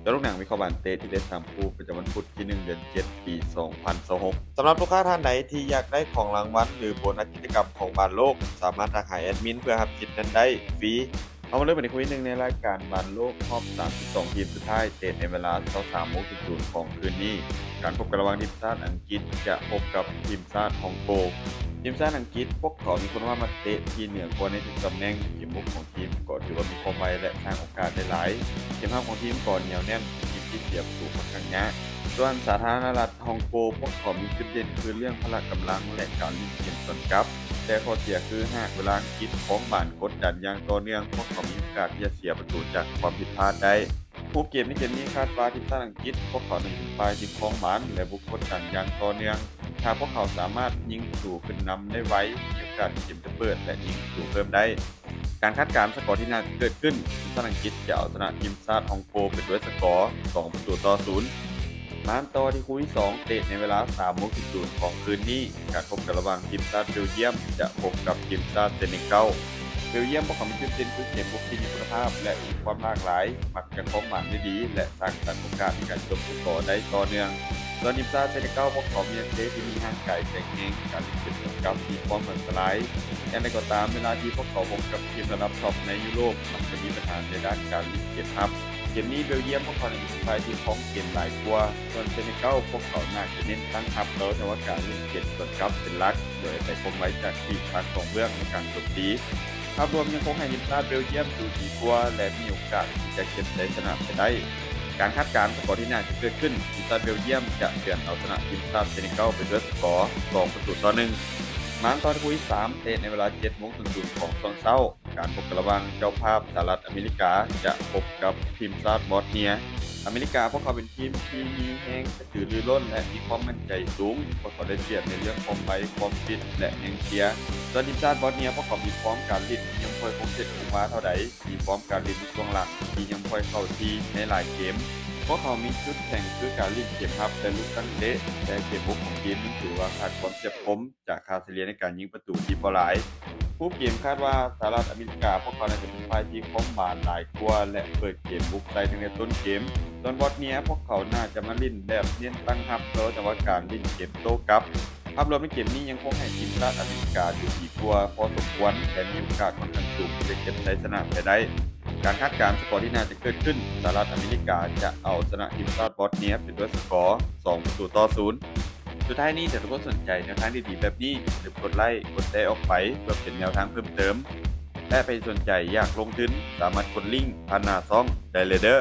ยอดลูกหนังวิเคราะห์บานเตะที่ได้3คู่ประจำวันพุธที่1เดือน7ปี2026สำหรับลูกค้าท่านใดที่อยากได้ของรางวัลหรือโบนัสกิจกรรมของบานโลกสามารถทักหาแอดมินเพื่อรับสิทธิ์นั้นได้ฟรีเอามาเริ่มกันในคุยหนึ่งในรายการบานโลกรอบ32ทีมสุดท้ายเตะในเวลา 23:00 ของคืนนี้การพบกันระหว่างทีมชาติอังกฤษจะพบกับทีมชาติฮ่องกงทีมชาติอังกฤษพวกเขามีคุณว่ามาเตะที่เหนือกว่าในทุกตำแหน่งทีมบุกของทีมก็ถือว่ามีความไวและสร้างโอกาสได้หลายเกมภาพของทีมก่อนเหนียวแน่นทีมที่เสียประตูค่อนข้างยากส่วนสาธารณรัฐฮ่องกงพวกเขามีจุดเด่นคือเรื่องพละกำลังและการเล่นเกมสวนกลับแต่ข้อเสียคือหากเวลาอังกฤษของบ้านกดดันอย่างต่อเนื่องพวกเขามีโอกาสที่จะเสียประตูจากความผิดพลาดได้ผู้เกมในเกมนี้คาดว่าทีมชาติอังกฤษพวกเขาจะเป็นฝ่ายที่ครองบ้านและบุกกดดันอย่างต่อเนื่องถ้าพวกเขาสามารถยิงประตูขึ้นนำได้ไวมีโอกาสที่เกมจะเปิดและยิงประตูเพิ่มได้การคาดการณ์สกอร์ที่น่าจะเกิดขึ้นทีมชาติอังกฤษจะเอาชนะทีมชาติฮ่องกงไปด้วยสกอร์2-0มาต่อที่คู่ที่2เตะในเวลา 3:00 ของคืนนี้การพบกันระหว่างทีมชาติเบลเยียมจะพบกับทีมชาติเซเนกัลเบลเยียมพวกเขามีจุดเด่นคือเกมบุกที่มีคุณภาพและมีความหลากหลายมักจะครองบ้านได้ดีและสร้างสรรค์โอกาสในการจบสกอร์ได้ต่อเนื่องส่วนทีมชาติเซเนกัลพวกเขามีนักเตะที่มีห่างไกลแข็งแกร่งการเล่นเกมสวนกลับมีความเหมือนสไลด์อย่างไรก็ตามเวลาที่พวกเขาพบกับทีมระดับท็อปในยุโรปมักจะมีปัญหาในด้านการเล่นเกมรับเกมนี้เบลเยียมพวกเขาในฝ่ายที่ครองเกมหลายกว่าส่วนเซเนกัลพวกเขาน่าจะเน้นตั้งรับแล้วแต่ว่าการเล่นเกมสวนกลับเป็นหลักโดยอาศัยความไวจากทีมทางของเบื้องในการโจมตีภาพรวมยังคงให้ทีมชาติเบลเยียมดูดีกว่าและมีโอกาสที่จะเก็บชัยชนะไปได้การคาดการณ์สกอร์ที่น่าจะเกิดขึ้นทีมชาติเบลเยียมจะเฉือนเอาชนะทีมชาติเซเนกัลไปด้วยสกอร์2-1มาตอนคู่ที่3เตะในเวลา 7:00 ของตอนเช้าการพบกันระหว่างเจ้าภาพสหรัฐอเมริกาจะพบกับทีมชาติบอสเนียอเมริกาพวกเขาเป็นทีมที่มีแรงกระตือรือร้นและมีความมั่นใจสูงพวกเขาได้เปรียบในเรื่องความไวความฟิตและแรงเชียร์ส่วนทีมชาติบอสเนียพวกเขามีความการเล่นที่ยังค่อยคงเส้นคงวาเท่าใดมีความการเล่นในช่วงหลังที่ยังค่อยเข้าที่ในหลายเกมพวกเขามีจุดแข็งคือการเล่นเกมรับและลูกตั้งเตะแต่เกมบุกของทีมนั้นถือว่าขาดความเฉียบคมจากคาเซเลียในการยิงประตูที่บ่หลายผู้เกมคาดว่าสหรัฐอเมริกาพวกเขาน่าจะเป็นฝ่ายที่ครองบ้านหลายกว่าและเปิดเกมบุกใส่ตั้งแต่ต้นเกมส่วนบอสเนียพวกเขาน่าจะมาเล่นแบบเน้นตั้งรับแล้วแต่ว่าการเล่นเกมโต้กลับภาพรวมในเกมนี้ยังคงให้ทีมชาติอเมริกาดูดีกว่าพอสมควรและมีโอกาสค่อนข้างสูงที่จะเก็บชัยชนะไปได้การคาดการณ์สกอร์ที่น่าจะเกิดขึ้นสหรัฐอเมริกาจะเอาชนะทีมชาติบอสเนียไปด้วยสกอร์2-0สุดท้ายนี้ถ้าทุกคนสนใจแนวทางดีๆแบบนี้อย่าลืมกดไลค์กดแชร์ออกไปเพื่อเป็นแนวทางเพิ่มเติมและใครสนใจอยากลงทุนสามารถกดลิงก์ผ่านหน้าช่องได้เลยเด้อ